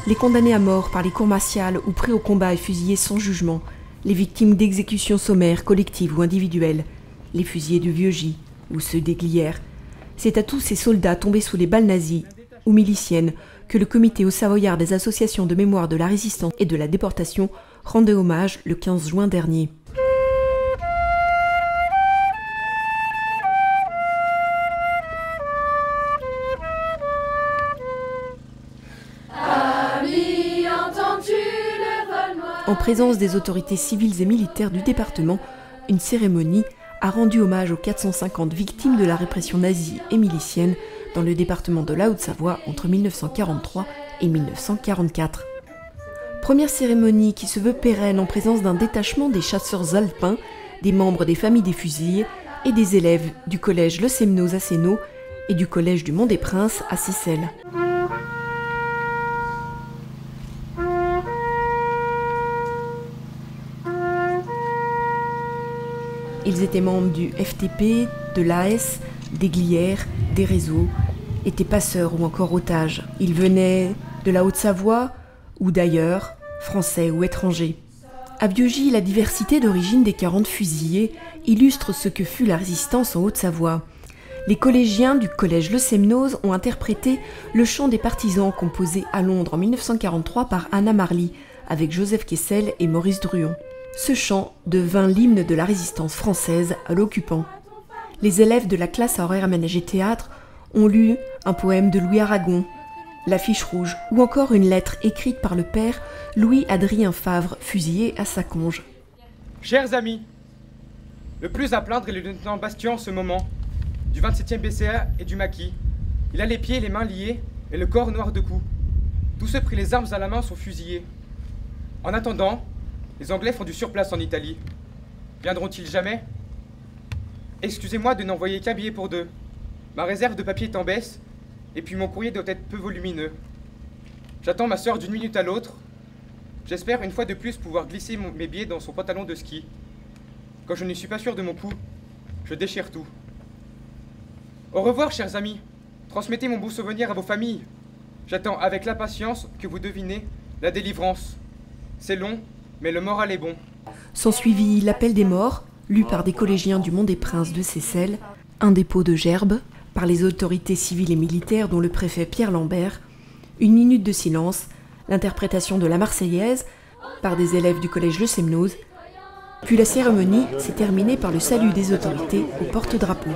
Les condamnés à mort par les cours martiales ou pris au combat et fusillés sans jugement, les victimes d'exécutions sommaires, collectives ou individuelles, les fusillés de Vieux-Gy ou ceux des Glières, c'est à tous ces soldats tombés sous les balles nazies ou miliciennes que le comité haut-savoyard des associations de mémoire de la résistance et de la déportation rendait hommage le 15 juin dernier. En présence des autorités civiles et militaires du département, une cérémonie a rendu hommage aux 450 victimes de la répression nazie et milicienne dans le département de la Haute-Savoie entre 1943 et 1944. Première cérémonie qui se veut pérenne en présence d'un détachement des chasseurs alpins, des membres des familles des fusillés et des élèves du collège Le Semnoz à Sénaux et du collège du Mont-des-Princes à Seyssel. Ils étaient membres du FTP, de l'AS, des Glières, des réseaux, étaient passeurs ou encore otages. Ils venaient de la Haute-Savoie ou d'ailleurs, français ou étrangers. À Vieux-Gy, la diversité d'origine des 40 fusillés illustre ce que fut la résistance en Haute-Savoie. Les collégiens du collège Le Semnoz ont interprété le chant des partisans composé à Londres en 1943 par Anna Marly, avec Joseph Kessel et Maurice Druon. Ce chant devint l'hymne de la résistance française à l'occupant. Les élèves de la classe à horaire aménagé théâtre ont lu un poème de Louis Aragon, L'Affiche rouge, ou encore une lettre écrite par le père Louis-Adrien Favre, fusillé à Saconge. Chers amis, le plus à plaindre est le lieutenant Bastien en ce moment, du 27e BCA et du maquis. Il a les pieds et les mains liés et le corps noir de coups. Tous ceux pris les armes à la main sont fusillés. En attendant, les Anglais font du surplace en Italie. Viendront-ils jamais? Excusez-moi de n'envoyer qu'un billet pour deux. Ma réserve de papier est en baisse, et puis mon courrier doit être peu volumineux. J'attends ma sœur d'une minute à l'autre. J'espère une fois de plus pouvoir glisser mes billets dans son pantalon de ski. Quand je ne suis pas sûr de mon coup, je déchire tout. Au revoir, chers amis. Transmettez mon beau souvenir à vos familles. J'attends avec l'impatience que vous devinez la délivrance. C'est long, mais le moral est bon. S'ensuivit l'appel des morts, lu par des collégiens du Mont-des-Princes de Seyssel, un dépôt de gerbes, par les autorités civiles et militaires dont le préfet Pierre Lambert, une minute de silence, l'interprétation de la Marseillaise par des élèves du collège Le Semnoz, puis la cérémonie s'est terminée par le salut des autorités au porte-drapeau.